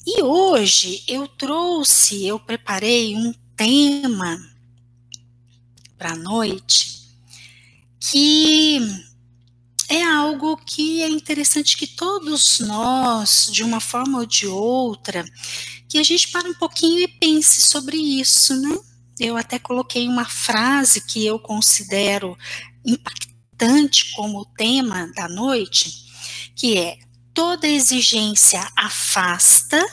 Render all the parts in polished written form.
E hoje eu preparei um tema para a noite que é algo que é interessante que todos nós, de uma forma ou de outra, que a gente para um pouquinho e pense sobre isso, né? Eu até coloquei uma frase que eu considero impactante como tema da noite, que é: toda exigência afasta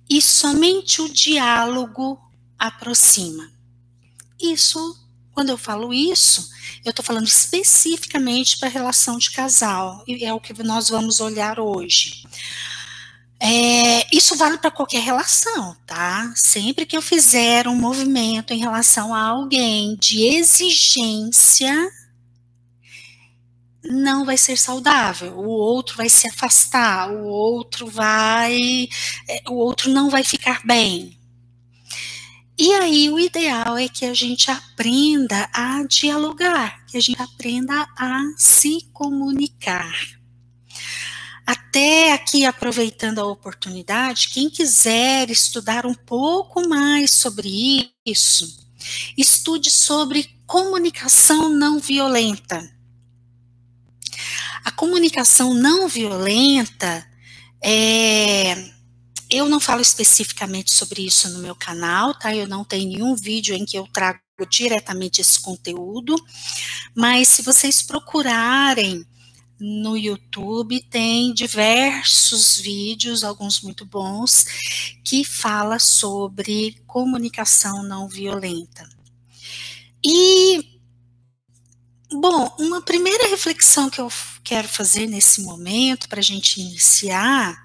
e somente o diálogo aproxima. Isso, quando eu falo isso, eu estou falando especificamente para a relação de casal, e é o que nós vamos olhar hoje. Isso vale para qualquer relação, tá? Sempre que eu fizer um movimento em relação a alguém de exigência, não vai ser saudável. O outro vai se afastar, o outro não vai ficar bem. E aí o ideal é que a gente aprenda a dialogar, que a gente aprenda a se comunicar. Até aqui, aproveitando a oportunidade, quem quiser estudar um pouco mais sobre isso, estude sobre comunicação não violenta. A comunicação não violenta eu não falo especificamente sobre isso no meu canal, tá? Eu não tenho nenhum vídeo em que eu trago diretamente esse conteúdo, mas se vocês procurarem no YouTube, tem diversos vídeos, alguns muito bons, que fala sobre comunicação não violenta. E, bom, uma primeira reflexão que eu quero fazer nesse momento, para a gente iniciar,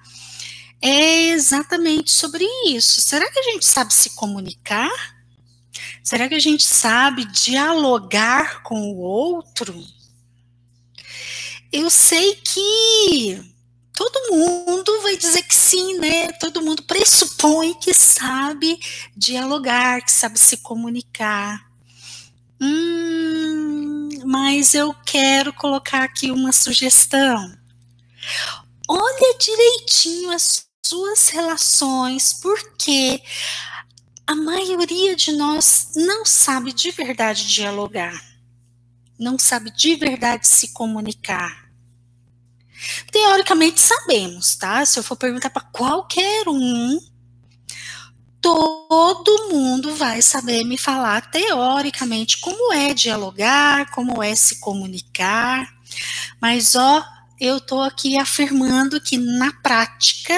é exatamente sobre isso. Será que a gente sabe se comunicar? Será que a gente sabe dialogar com o outro? Eu sei que todo mundo vai dizer que sim, né? Todo mundo pressupõe que sabe dialogar, que sabe se comunicar. Mas eu quero colocar aqui uma sugestão. Olha direitinho as suas relações, porque a maioria de nós não sabe de verdade dialogar, não sabe de verdade se comunicar. Teoricamente sabemos, tá? Se eu for perguntar para qualquer um, todo mundo vai saber me falar teoricamente como é dialogar, como é se comunicar, mas eu estou aqui afirmando que na prática,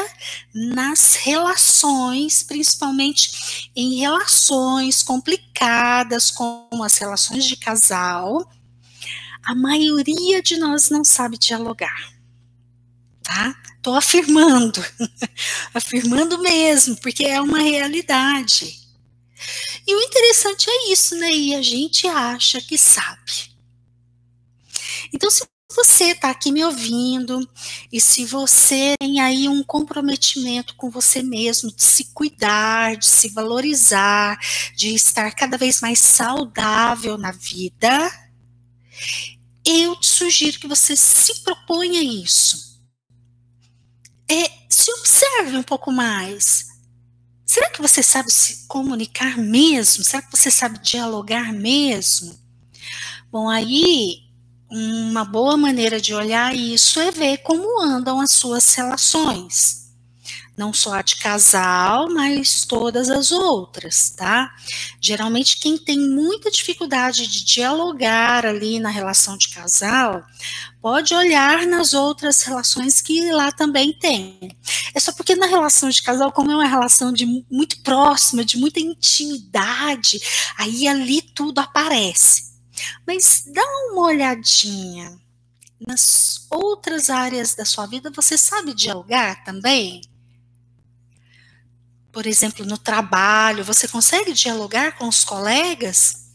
nas relações, principalmente em relações complicadas, como as relações de casal, a maioria de nós não sabe dialogar, tá? Estou afirmando, afirmando mesmo, porque é uma realidade. E o interessante é isso, né? E a gente acha que sabe. Então, se você está aqui me ouvindo e se você tem aí um comprometimento com você mesmo, de se cuidar, de se valorizar, de estar cada vez mais saudável na vida, eu te sugiro que você se proponha isso. Se observe um pouco mais. Será que você sabe se comunicar mesmo? Será que você sabe dialogar mesmo? Bom, aí uma boa maneira de olhar isso é ver como andam as suas relações. Não só a de casal, mas todas as outras, tá? Geralmente quem tem muita dificuldade de dialogar ali na relação de casal, pode olhar nas outras relações que lá também tem. É só porque na relação de casal, como é uma relação muito próxima, de muita intimidade, aí ali tudo aparece. Mas dá uma olhadinha nas outras áreas da sua vida, você sabe dialogar também? Por exemplo, no trabalho, você consegue dialogar com os colegas?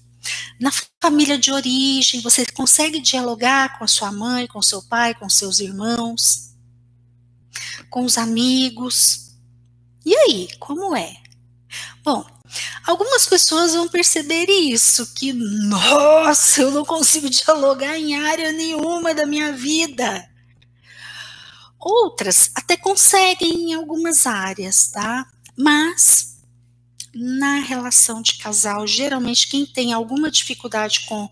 Na família de origem, você consegue dialogar com a sua mãe, com seu pai, com seus irmãos, com os amigos? E aí, como é? Bom, algumas pessoas vão perceber isso, que, nossa, eu não consigo dialogar em área nenhuma da minha vida. Outras até conseguem em algumas áreas, tá? Mas na relação de casal, geralmente quem tem alguma dificuldade com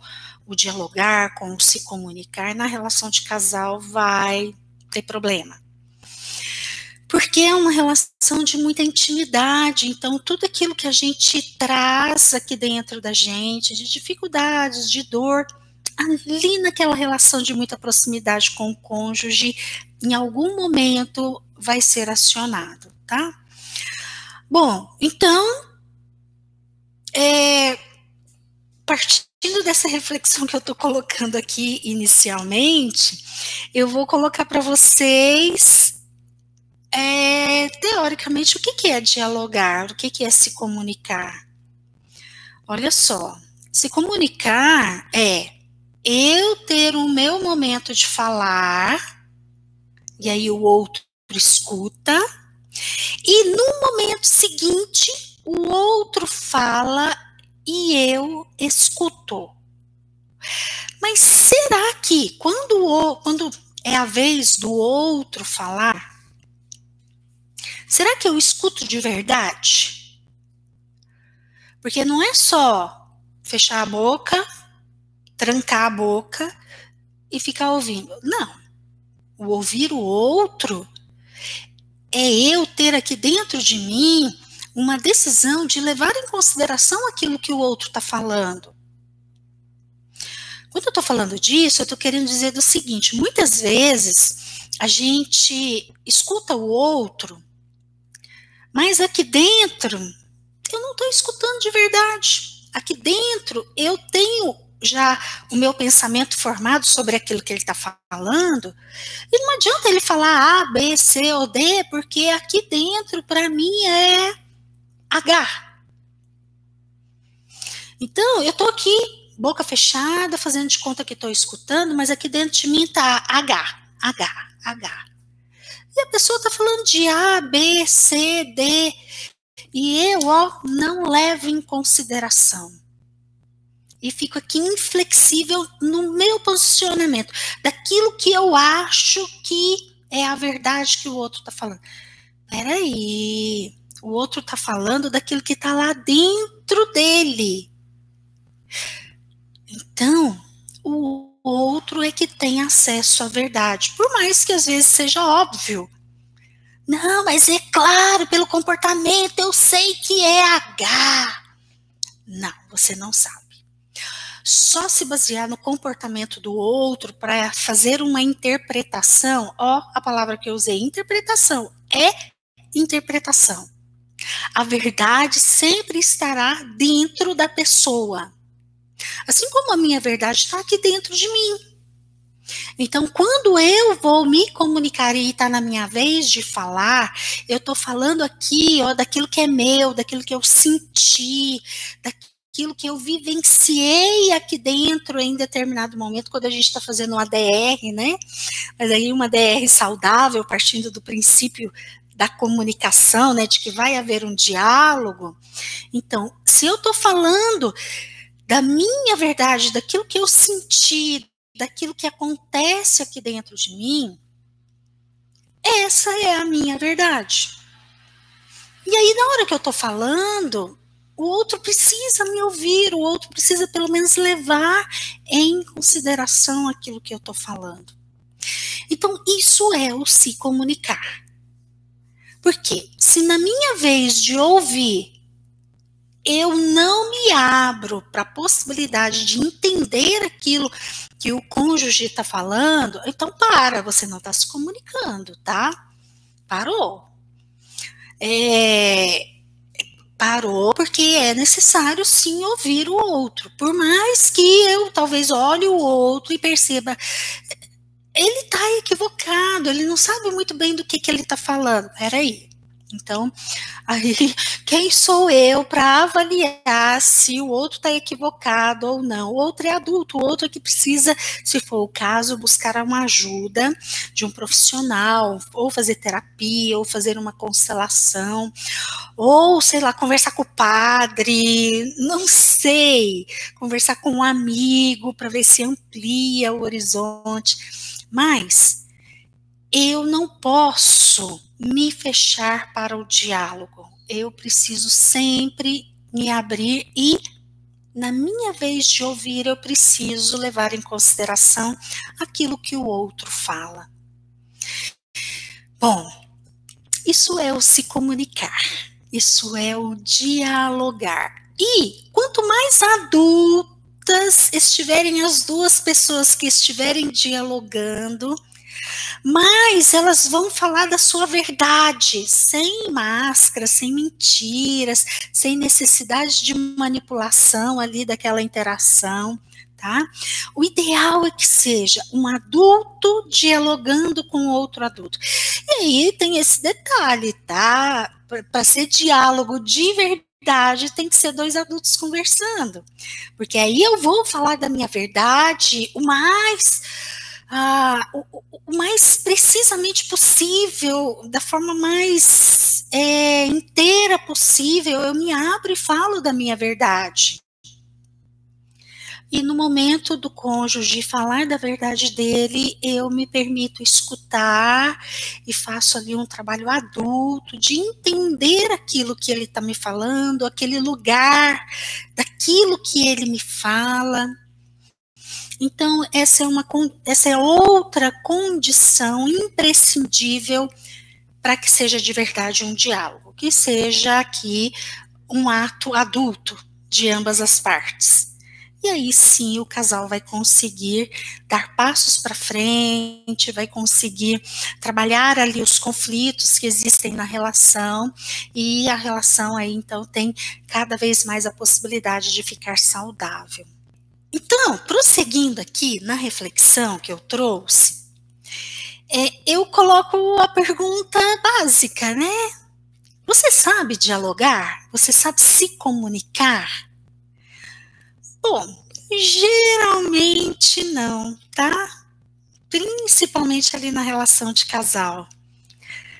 o dialogar, com o se comunicar, na relação de casal vai ter problema. Porque é uma relação de muita intimidade, então tudo aquilo que a gente traz aqui dentro da gente, de dificuldades, de dor, ali naquela relação de muita proximidade com o cônjuge, em algum momento vai ser acionado, tá? Bom, então, partindo dessa reflexão que eu estou colocando aqui inicialmente, eu vou colocar para vocês, teoricamente, o que é dialogar, o que é se comunicar. Olha só, se comunicar é eu ter o meu momento de falar, e aí o outro escuta, e no momento seguinte o outro fala e eu escuto. Mas será que quando é a vez do outro falar, será que eu escuto de verdade? Porque não é só fechar a boca, trancar a boca e ficar ouvindo. Não. O ouvir o outro é eu ter aqui dentro de mim uma decisão de levar em consideração aquilo que o outro está falando. Quando eu estou falando disso, eu estou querendo dizer do seguinte: muitas vezes a gente escuta o outro, mas aqui dentro eu não estou escutando de verdade. Aqui dentro eu tenho já o meu pensamento formado sobre aquilo que ele está falando, e não adianta ele falar A, B, C ou D, porque aqui dentro para mim é H. Então eu estou aqui, boca fechada, fazendo de conta que estou escutando, mas aqui dentro de mim está H. E a pessoa está falando de A, B, C, D, e eu, não levo em consideração. E fico aqui inflexível no meu posicionamento, daquilo que eu acho que é a verdade que o outro está falando. Peraí, o outro está falando daquilo que está lá dentro dele. Então, o outro é que tem acesso à verdade, por mais que às vezes seja óbvio. Não, mas é claro, pelo comportamento eu sei que é H. Não, você não sabe. Só se basear no comportamento do outro para fazer uma interpretação, a palavra que eu usei, interpretação, é interpretação. A verdade sempre estará dentro da pessoa. Assim como a minha verdade está aqui dentro de mim. Então, quando eu vou me comunicar e está na minha vez de falar, eu estou falando aqui, daquilo que é meu, daquilo que eu senti, daquilo que eu vivenciei aqui dentro em determinado momento, quando a gente está fazendo uma DR, né? Mas aí uma DR saudável, partindo do princípio da comunicação, né? De que vai haver um diálogo. Então, se eu estou falando da minha verdade, daquilo que eu senti, daquilo que acontece aqui dentro de mim, essa é a minha verdade. E aí, na hora que eu estou falando, o outro precisa me ouvir, o outro precisa pelo menos levar em consideração aquilo que eu estou falando. Então, isso é o se comunicar. Porque se na minha vez de ouvir, eu não me abro para a possibilidade de entender aquilo que o cônjuge está falando, então você não está se comunicando, tá? Parou. Parou porque é necessário sim ouvir o outro, por mais que eu talvez olhe o outro e perceba, ele está equivocado, ele não sabe muito bem do que ele está falando, peraí. Então, aí, quem sou eu para avaliar se o outro está equivocado ou não? O outro é adulto, o outro é que precisa, se for o caso, buscar uma ajuda de um profissional, ou fazer terapia, ou fazer uma constelação, ou, sei lá, conversar com o padre, não sei, conversar com um amigo para ver se amplia o horizonte. Mas eu não posso me fechar para o diálogo. Eu preciso sempre me abrir e, na minha vez de ouvir, eu preciso levar em consideração aquilo que o outro fala. Bom, isso é o se comunicar, isso é o dialogar. E quanto mais adultas estiverem as duas pessoas que estiverem dialogando, mas elas vão falar da sua verdade, sem máscara, sem mentiras, sem necessidade de manipulação ali daquela interação, tá? O ideal é que seja um adulto dialogando com outro adulto. E aí tem esse detalhe, tá? Para ser diálogo de verdade, tem que ser dois adultos conversando. Porque aí eu vou falar da minha verdade o mais precisamente possível, da forma mais inteira possível, eu me abro e falo da minha verdade. E no momento do cônjuge falar da verdade dele, eu me permito escutar e faço ali um trabalho adulto de entender aquilo que ele está me falando, aquele lugar daquilo que ele me fala. Então, essa é outra condição imprescindível para que seja de verdade um diálogo, que seja aqui um ato adulto de ambas as partes. E aí sim o casal vai conseguir dar passos para frente, vai conseguir trabalhar ali os conflitos que existem na relação, e a relação aí então tem cada vez mais a possibilidade de ficar saudável. Então, prosseguindo aqui na reflexão que eu trouxe, eu coloco a pergunta básica, né? Você sabe dialogar? Você sabe se comunicar? Bom, geralmente não, tá? Principalmente ali na relação de casal.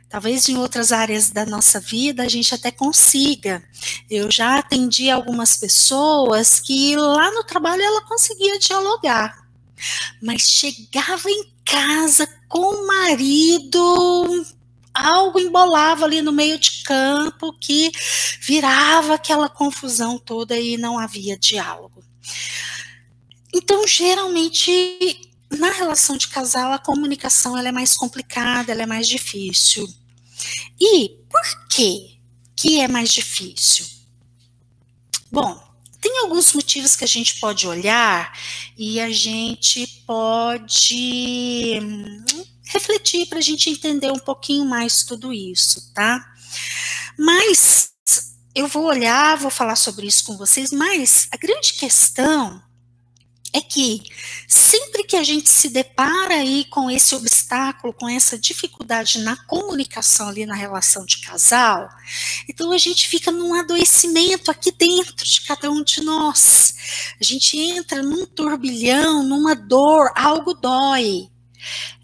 Talvez em outras áreas da nossa vida a gente até consiga. Eu já atendi algumas pessoas que lá no trabalho ela conseguia dialogar, mas chegava em casa com o marido, algo embolava ali no meio de campo que virava aquela confusão toda e não havia diálogo. Então, geralmente, na relação de casal, a comunicação ela é mais complicada, ela é mais difícil. E por que é mais difícil? Bom, tem alguns motivos que a gente pode olhar e a gente pode refletir para a gente entender um pouquinho mais tudo isso, tá? Mas eu vou olhar, vou falar sobre isso com vocês, mas a grande questão é que sempre que a gente se depara aí com esse obstáculo, com essa dificuldade na comunicação ali na relação de casal, então a gente fica num adoecimento aqui dentro de cada um de nós. A gente entra num turbilhão, numa dor, algo dói.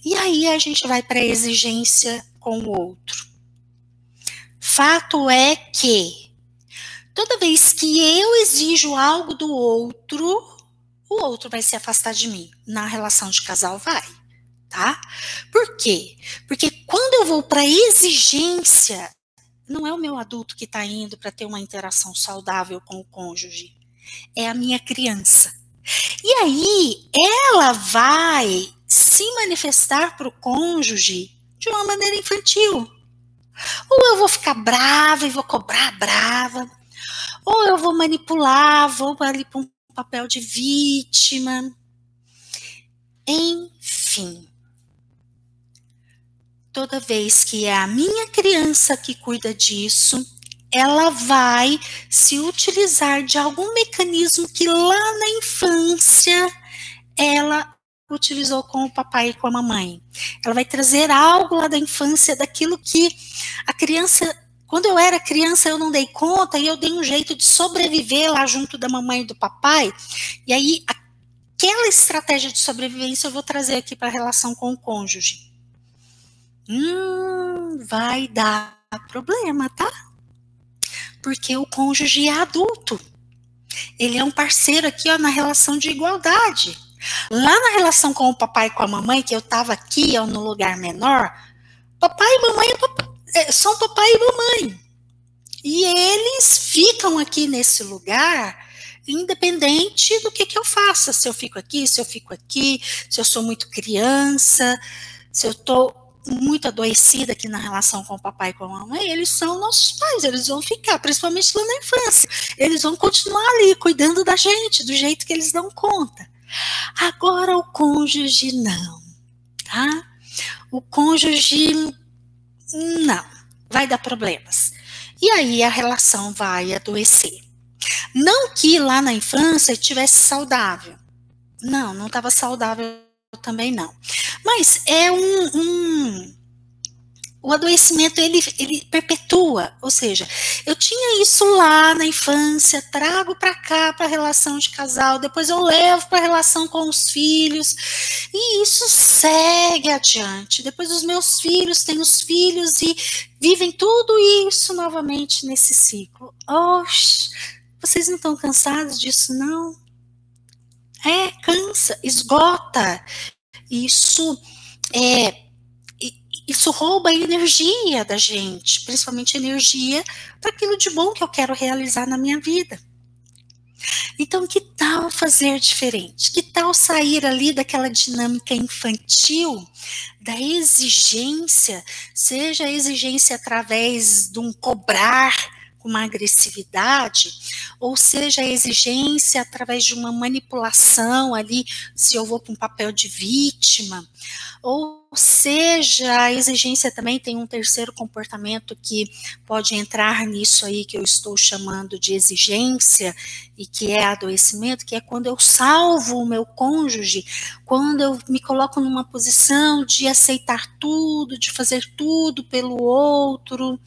E aí a gente vai para a exigência com o outro. Fato é que toda vez que eu exijo algo do outro, o outro vai se afastar de mim. Na relação de casal vai, tá? Por quê? Porque quando eu vou para exigência, não é o meu adulto que está indo para ter uma interação saudável com o cônjuge, é a minha criança. E aí, ela vai se manifestar para o cônjuge de uma maneira infantil. Ou eu vou ficar brava e vou cobrar brava, ou eu vou manipular, vou ali para um papel de vítima, enfim. Toda vez que é a minha criança que cuida disso, ela vai se utilizar de algum mecanismo que lá na infância ela utilizou com o papai e com a mamãe. Ela vai trazer algo lá da infância, daquilo que a criança, quando eu era criança, eu não dei conta e eu dei um jeito de sobreviver lá junto da mamãe e do papai. E aí, aquela estratégia de sobrevivência eu vou trazer aqui para a relação com o cônjuge. Vai dar problema, tá? Porque o cônjuge é adulto. Ele é um parceiro aqui, ó, na relação de igualdade. Lá na relação com o papai e com a mamãe, que eu estava aqui, ó, no lugar menor, papai e mamãe são papai e mamãe. E eles ficam aqui nesse lugar, independente do que eu faça. Se eu fico aqui, se eu sou muito criança, se eu estou muito adoecida aqui na relação com o papai e com a mamãe, eles são nossos pais, eles vão ficar, principalmente lá na infância. Eles vão continuar ali, cuidando da gente, do jeito que eles dão conta. Agora o cônjuge não, tá? O cônjuge não, vai dar problemas. E aí a relação vai adoecer. Não que lá na infância estivesse saudável. Não estava saudável também não. Mas é o adoecimento, ele perpetua, ou seja, eu tinha isso lá na infância, trago para cá, para a relação de casal, depois eu levo para a relação com os filhos, e isso segue adiante. Depois os meus filhos têm os filhos e vivem tudo isso novamente nesse ciclo. Oxe, vocês não estão cansados disso, não? Cansa, esgota. Isso rouba a energia da gente, principalmente energia para aquilo de bom que eu quero realizar na minha vida. Então, que tal fazer diferente? Que tal sair ali daquela dinâmica infantil, da exigência, seja a exigência através de um cobrar com uma agressividade, ou seja a exigência através de uma manipulação ali, se eu vou para um papel de vítima, ou seja, a exigência também tem um terceiro comportamento que pode entrar nisso aí que eu estou chamando de exigência e que é adoecimento, que é quando eu salvo o meu cônjuge, quando eu me coloco numa posição de aceitar tudo, de fazer tudo pelo outro.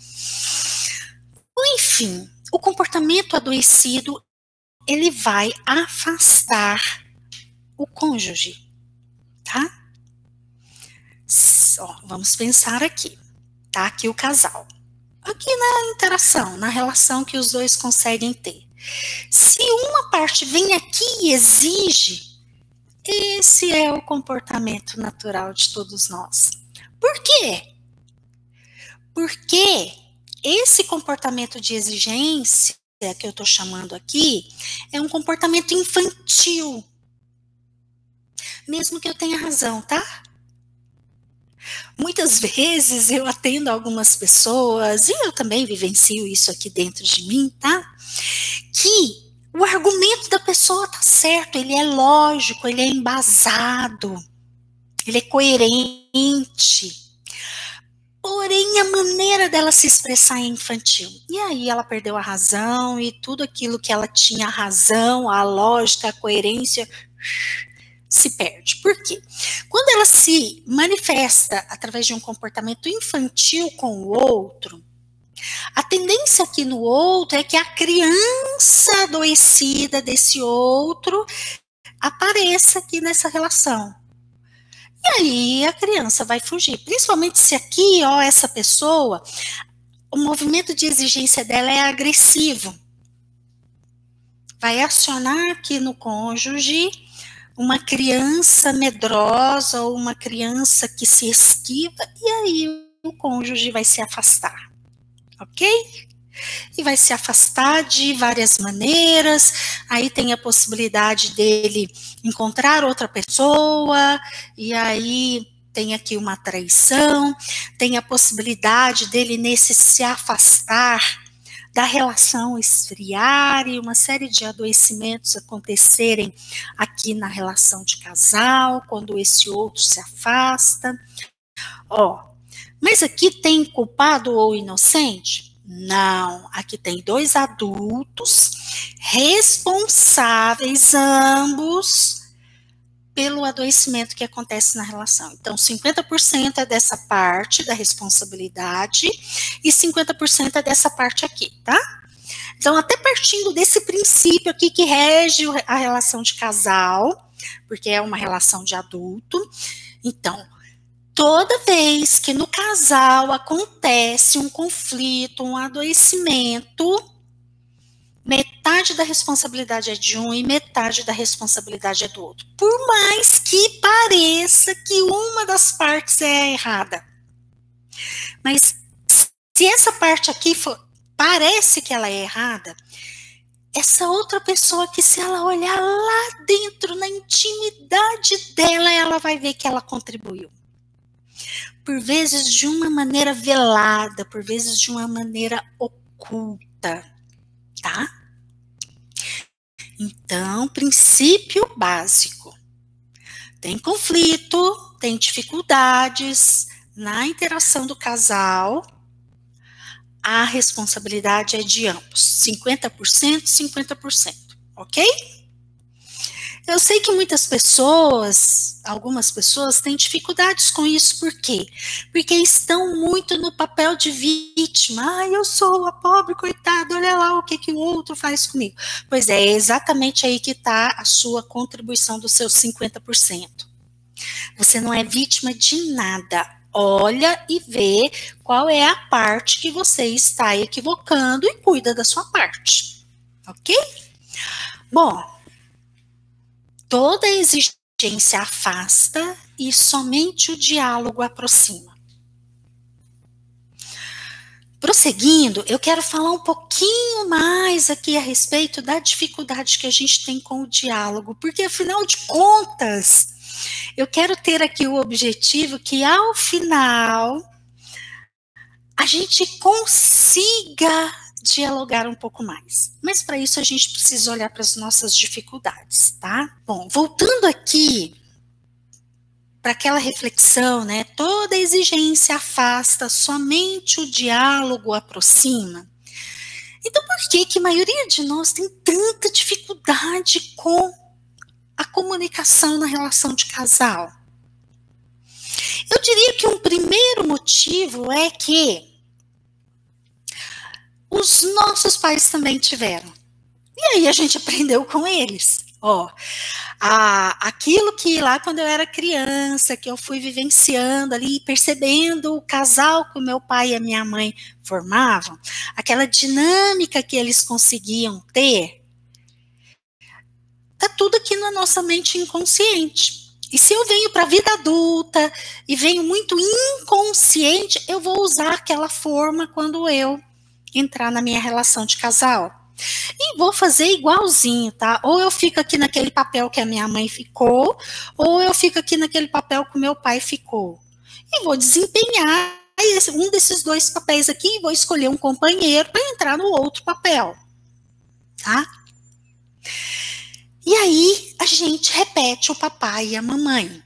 Enfim, o comportamento adoecido, ele vai afastar o cônjuge, tá? Vamos pensar aqui, tá? Aqui o casal. Aqui na interação, na relação que os dois conseguem ter. Se uma parte vem aqui e exige, esse é o comportamento natural de todos nós. Por quê? Porque esse comportamento de exigência que eu estou chamando aqui é um comportamento infantil. Mesmo que eu tenha razão, tá? Muitas vezes eu atendo algumas pessoas, e eu também vivencio isso aqui dentro de mim, tá? Que o argumento da pessoa tá certo, ele é lógico, ele é embasado, ele é coerente. Porém, a maneira dela se expressar é infantil. E aí ela perdeu a razão e tudo aquilo que ela tinha a razão, a lógica, a coerência, se perde. Por quê? Quando ela se manifesta através de um comportamento infantil com o outro, a tendência aqui no outro é que a criança adoecida desse outro apareça aqui nessa relação. E aí a criança vai fugir, principalmente se aqui, ó, essa pessoa, o movimento de exigência dela é agressivo. Vai acionar aqui no cônjuge uma criança medrosa ou uma criança que se esquiva, e aí o cônjuge vai se afastar, ok? E vai se afastar de várias maneiras, aí tem a possibilidade dele encontrar outra pessoa, e aí tem aqui uma traição, tem a possibilidade dele nesse se afastar, da relação esfriar e uma série de adoecimentos acontecerem aqui na relação de casal, quando esse outro se afasta. Mas aqui tem culpado ou inocente? Não, aqui tem dois adultos responsáveis, ambos, pelo adoecimento que acontece na relação. Então, 50% é dessa parte da responsabilidade e 50% é dessa parte aqui, tá? Então, até partindo desse princípio aqui que rege a relação de casal, porque é uma relação de adulto, então, toda vez que no casal acontece um conflito, um adoecimento, metade da responsabilidade é de um e metade da responsabilidade é do outro. Por mais que pareça que uma das partes é errada. Mas se essa parte aqui parece que ela é errada, essa outra pessoa que, se ela olhar lá dentro, na intimidade dela, ela vai ver que ela contribuiu. Por vezes de uma maneira velada, por vezes de uma maneira oculta, tá? Então, princípio básico. Tem conflito, tem dificuldades na interação do casal, a responsabilidade é de ambos, 50%, 50%, ok? Eu sei que muitas pessoas, algumas pessoas têm dificuldades com isso, por quê? Porque estão muito no papel de vítima. Eu sou a pobre coitada, olha lá o que o outro faz comigo. Pois é exatamente aí que está a sua contribuição dos seus 50%. Você não é vítima de nada. Olha e vê qual é a parte que você está equivocando e cuida da sua parte, ok? Bom, toda exigência afasta e somente o diálogo aproxima. Prosseguindo, eu quero falar um pouquinho mais aqui a respeito da dificuldade que a gente tem com o diálogo, porque afinal de contas, eu quero ter aqui o objetivo que ao final a gente consiga dialogar um pouco mais. Mas para isso a gente precisa olhar para as nossas dificuldades, tá? Bom, voltando aqui para aquela reflexão, né? Toda exigência afasta, somente o diálogo aproxima. Então, por que a maioria de nós tem tanta dificuldade com a comunicação na relação de casal? Eu diria que um primeiro motivo é que os nossos pais também tiveram. E aí a gente aprendeu com eles. Aquilo que lá quando eu era criança, que eu fui vivenciando ali, percebendo o casal que o meu pai e a minha mãe formavam, aquela dinâmica que eles conseguiam ter, tá tudo aqui na nossa mente inconsciente. E se eu venho para a vida adulta e venho muito inconsciente, eu vou usar aquela forma quando eu entrar na minha relação de casal. E vou fazer igualzinho, tá? Ou eu fico aqui naquele papel que a minha mãe ficou, ou eu fico aqui naquele papel que o meu pai ficou. E vou desempenhar um desses dois papéis aqui e vou escolher um companheiro para entrar no outro papel, tá? E aí a gente repete o papai e a mamãe.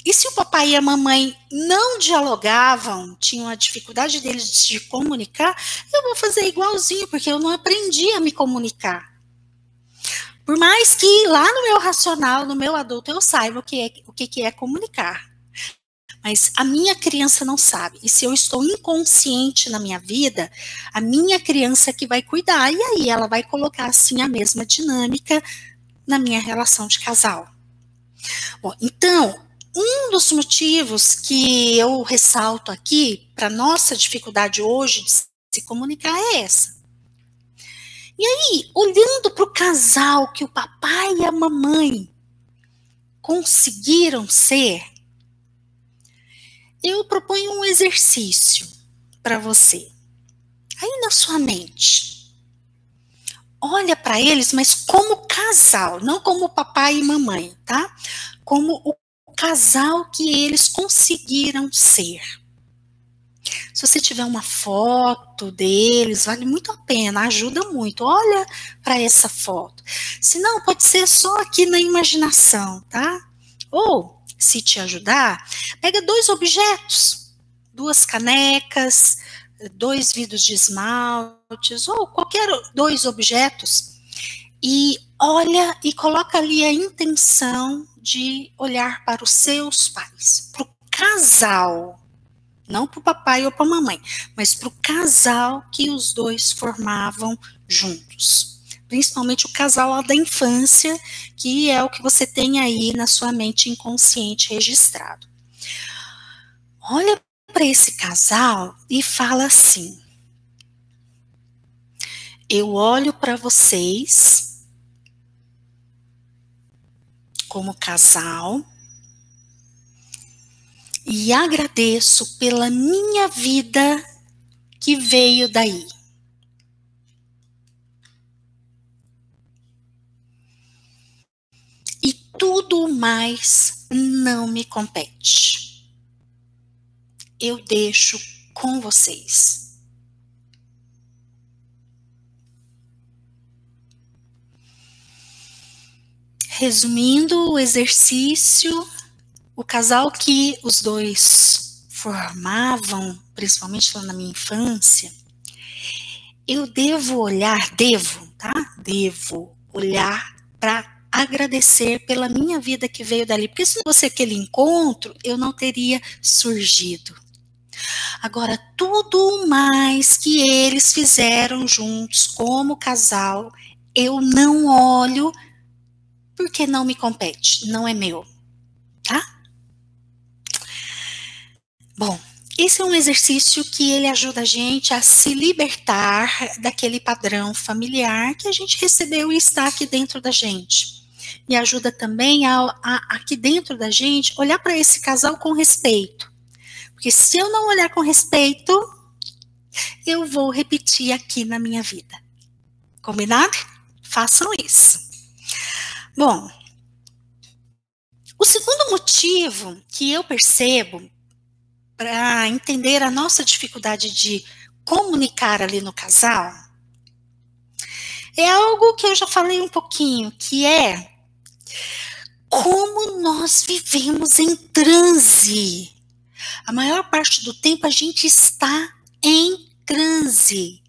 E se o papai e a mamãe não dialogavam, tinham a dificuldade deles de se comunicar, eu vou fazer igualzinho, porque eu não aprendi a me comunicar. Por mais que lá no meu racional, no meu adulto, eu saiba o que é comunicar. Mas a minha criança não sabe. E se eu estou inconsciente na minha vida, a minha criança é que vai cuidar. E aí ela vai colocar assim a mesma dinâmica na minha relação de casal. Bom, então, um dos motivos que eu ressalto aqui para nossa dificuldade hoje de se comunicar é essa. E aí, olhando para o casal que o papai e a mamãe conseguiram ser, eu proponho um exercício para você. Aí na sua mente, olha para eles, mas como casal, não como papai e mamãe, tá? Como o casal que eles conseguiram ser. Se você tiver uma foto deles, vale muito a pena, ajuda muito. Olha para essa foto. Se não, pode ser só aqui na imaginação, tá? Ou, se te ajudar, pega 2 objetos, 2 canecas, 2 vidros de esmaltes, ou qualquer 2 objetos, e olha e coloca ali a intenção de olhar para os seus pais, para o casal. Não para o papai ou para a mamãe, mas para o casal que os dois formavam juntos. Principalmente o casal lá da infância, que é o que você tem aí na sua mente inconsciente registrado. Olha para esse casal e fala assim: eu olho para vocês como casal e agradeço pela minha vida que veio daí. E tudo mais não me compete. Eu deixo com vocês. Resumindo o exercício, o casal que os dois formavam, principalmente lá na minha infância, eu devo olhar para agradecer pela minha vida que veio dali, porque se não fosse aquele encontro, eu não teria surgido. Agora, tudo mais que eles fizeram juntos como casal, eu não olho porque não me compete, não é meu, tá? Bom, esse é um exercício que ele ajuda a gente a se libertar daquele padrão familiar que a gente recebeu e está aqui dentro da gente. E ajuda também aqui dentro da gente olhar para esse casal com respeito. Porque se eu não olhar com respeito, eu vou repetir aqui na minha vida. Combinado? Façam isso. Bom, o segundo motivo que eu percebo para entender a nossa dificuldade de comunicar ali no casal é algo que eu já falei um pouquinho, que é como nós vivemos em transe. A maior parte do tempo a gente está em transe.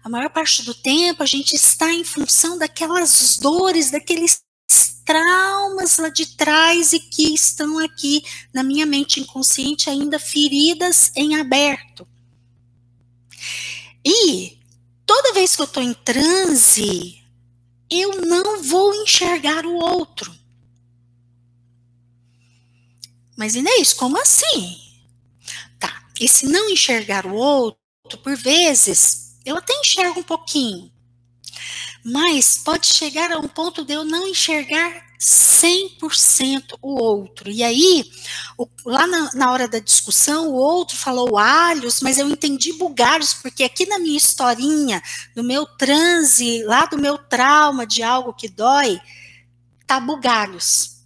A maior parte do tempo a gente está em função daquelas dores, daqueles traumas lá de trás e que estão aqui na minha mente inconsciente ainda feridas em aberto. E toda vez que eu estou em transe, eu não vou enxergar o outro. Mas Inês, como assim? Tá, esse não enxergar o outro, por vezes, eu até enxergo um pouquinho. Mas pode chegar a um ponto de eu não enxergar 100% o outro. E aí, lá na hora da discussão, o outro falou alhos, mas eu entendi bugalhos, porque aqui na minha historinha, no meu transe, lá do meu trauma de algo que dói, tá bugalhos,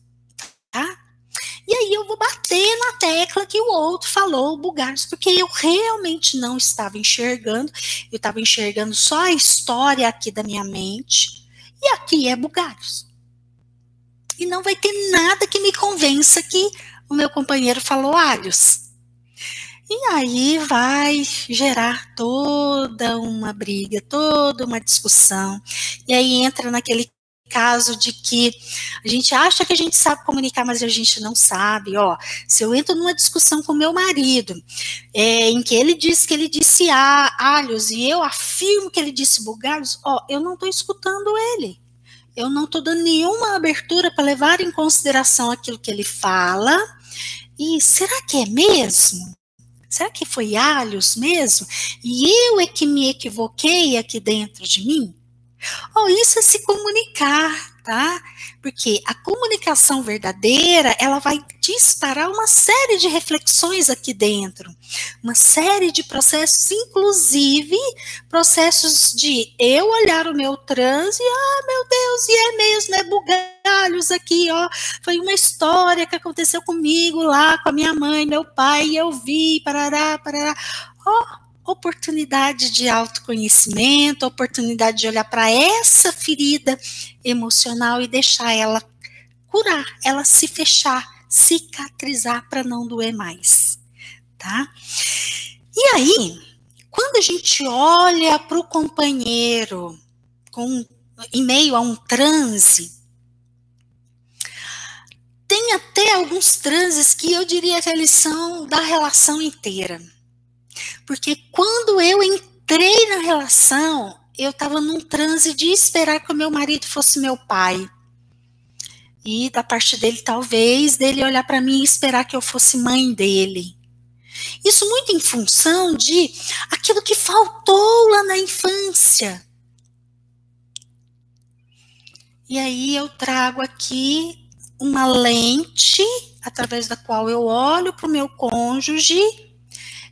tá? E aí eu vou bater na tecla que o outro falou bugalhos, porque eu realmente não estava enxergando, eu estava enxergando só a história aqui da minha mente, e aqui é bugalhos. E não vai ter nada que me convença que o meu companheiro falou alhos. E aí vai gerar toda uma briga, toda uma discussão, e aí entra naquele caso de que a gente acha que a gente sabe comunicar, mas a gente não sabe. Ó, se eu entro numa discussão com meu marido, em que ele diz que ele disse alhos e eu afirmo que ele disse bugalhos, ó, eu não estou escutando ele. Eu não estou dando nenhuma abertura para levar em consideração aquilo que ele fala. E será que é mesmo? Será que foi alhos mesmo? E eu é que me equivoquei aqui dentro de mim? Oh, isso é se comunicar, tá? Porque a comunicação verdadeira, ela vai disparar uma série de reflexões aqui dentro, uma série de processos, inclusive processos de eu olhar o meu transe e, meu Deus, e é mesmo, é bugalhos aqui, ó, foi uma história que aconteceu comigo lá, com a minha mãe, meu pai, e eu vi, parará, parará, ó, oportunidade de autoconhecimento, oportunidade de olhar para essa ferida emocional e deixar ela curar, ela se fechar, cicatrizar para não doer mais, tá? E aí, quando a gente olha para o companheiro em meio a um transe, tem até alguns transes que eu diria que eles são da relação inteira. Porque quando eu entrei na relação, eu estava num transe de esperar que o meu marido fosse meu pai. E da parte dele, talvez, dele olhar para mim e esperar que eu fosse mãe dele. Isso muito em função de aquilo que faltou lá na infância. E aí eu trago aqui uma lente através da qual eu olho para o meu cônjuge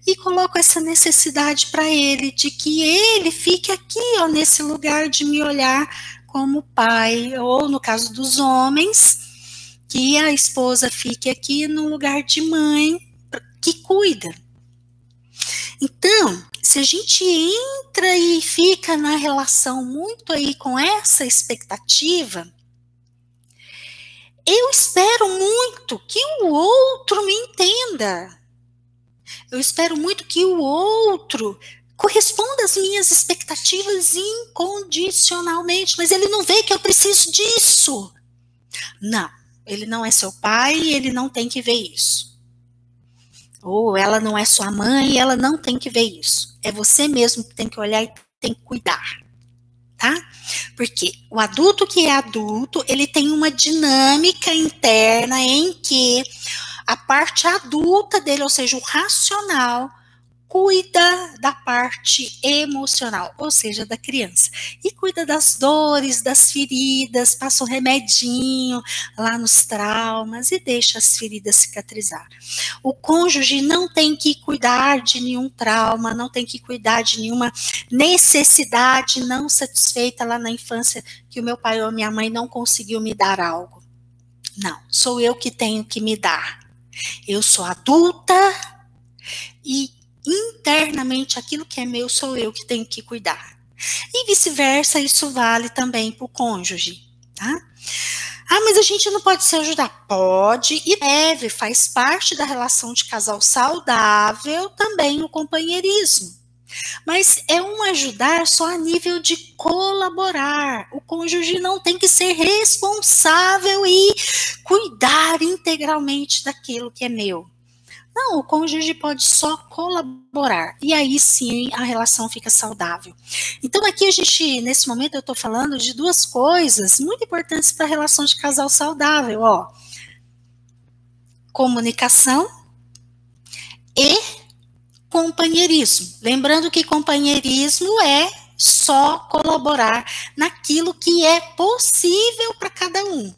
e coloco essa necessidade para ele, de que ele fique aqui, ó, nesse lugar de me olhar como pai, ou no caso dos homens, que a esposa fique aqui no lugar de mãe, que cuida. Então, se a gente entra e fica na relação muito aí com essa expectativa, eu espero muito que o outro me entenda. Eu espero muito que o outro corresponda às minhas expectativas incondicionalmente, mas ele não vê que eu preciso disso. Não, ele não é seu pai e ele não tem que ver isso. Ou ela não é sua mãe e ela não tem que ver isso. É você mesmo que tem que olhar e tem que cuidar, tá? Porque o adulto que é adulto, ele tem uma dinâmica interna em que a parte adulta dele, ou seja, o racional, cuida da parte emocional, ou seja, da criança. E cuida das dores, das feridas, passa um remedinho lá nos traumas e deixa as feridas cicatrizar. O cônjuge não tem que cuidar de nenhum trauma, não tem que cuidar de nenhuma necessidade não satisfeita lá na infância, que o meu pai ou a minha mãe não conseguiu me dar algo. Não, sou eu que tenho que me dar. Eu sou adulta e internamente aquilo que é meu sou eu que tenho que cuidar. E vice-versa, isso vale também para o cônjuge, tá? Ah, mas a gente não pode se ajudar. Pode e deve, faz parte da relação de casal saudável também o companheirismo. Mas é um ajudar só a nível de colaborar. O cônjuge não tem que ser responsável e cuidar integralmente daquilo que é meu. Não, o cônjuge pode só colaborar. E aí sim a relação fica saudável. Então aqui a gente, nesse momento eu estou falando de duas coisas muito importantes para a relação de casal saudável, ó. Comunicação e companheirismo. Lembrando que companheirismo é só colaborar naquilo que é possível para cada um.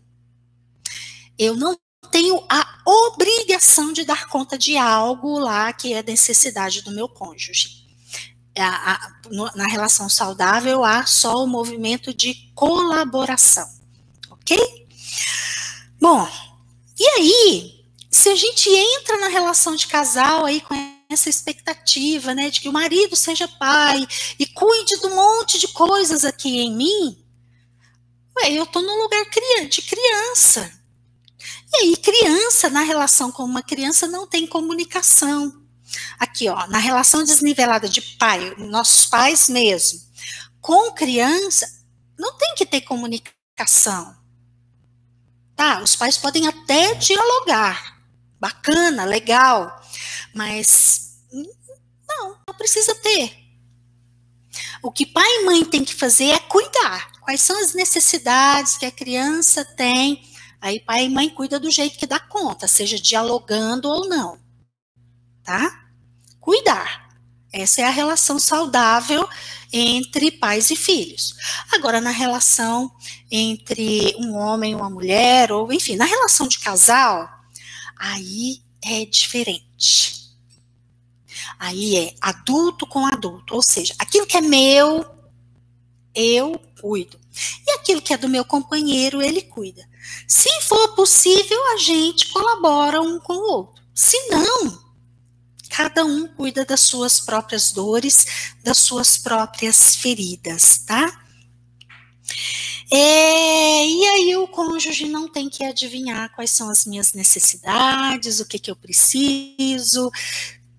Eu não tenho a obrigação de dar conta de algo lá que é necessidade do meu cônjuge. Na relação saudável há só o movimento de colaboração, ok? Bom, e aí, se a gente entra na relação de casal aí com essa expectativa, né, de que o marido seja pai e cuide de um monte de coisas aqui em mim, eu tô no lugar de criança. E aí, criança, na relação com uma criança, não tem comunicação. Aqui, ó, na relação desnivelada de pai, nossos pais mesmo, com criança, não tem que ter comunicação. Tá, os pais podem até dialogar, bacana, legal, mas não precisa ter. O que pai e mãe tem que fazer é cuidar. Quais são as necessidades que a criança tem? Aí pai e mãe cuida do jeito que dá conta, seja dialogando ou não, tá? Cuidar. Essa é a relação saudável entre pais e filhos. Agora, na relação entre um homem e uma mulher, ou enfim, na relação de casal, aí é diferente. Aí é adulto com adulto, ou seja, aquilo que é meu, eu cuido. E aquilo que é do meu companheiro, ele cuida. Se for possível, a gente colabora um com o outro. Se não, cada um cuida das suas próprias dores, das suas próprias feridas, tá? E aí o cônjuge não tem que adivinhar quais são as minhas necessidades, o que eu preciso.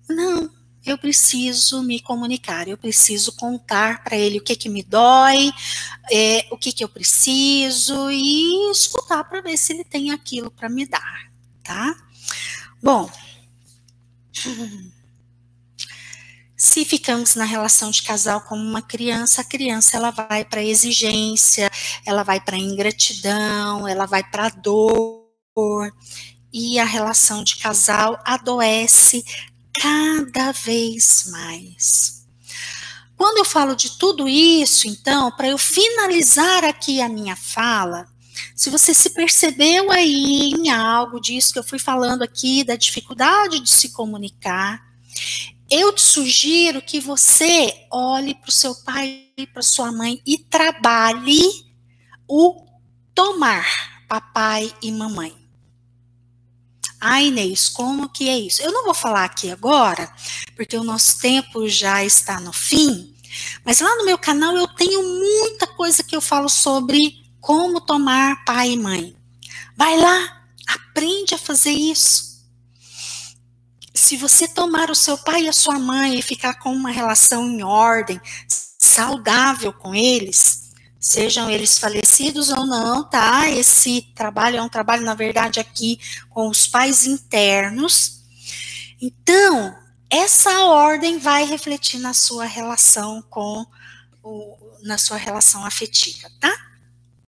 Não, eu preciso me comunicar, eu preciso contar para ele o que me dói, o que eu preciso e escutar para ver se ele tem aquilo para me dar, tá? Bom, se ficamos na relação de casal como uma criança, a criança ela vai para exigência, ela vai para ingratidão, ela vai para dor, e a relação de casal adoece cada vez mais. quando eu falo de tudo isso, então, para eu finalizar aqui a minha fala, se você se percebeu aí em algo disso que eu fui falando aqui, da dificuldade de se comunicar, eu te sugiro que você olhe para o seu pai e para sua mãe e trabalhe o tomar papai e mamãe. Ah, Inês, como que é isso? Eu não vou falar aqui agora, porque o nosso tempo já está no fim, mas lá no meu canal eu tenho muita coisa que eu falo sobre como tomar pai e mãe. Vai lá, aprende a fazer isso. Se você tomar o seu pai e a sua mãe e ficar com uma relação em ordem, saudável com eles, sejam eles falecidos ou não, tá? Esse trabalho é um trabalho, na verdade, aqui com os pais internos. Então, essa ordem vai refletir na sua relação na sua relação afetiva, tá?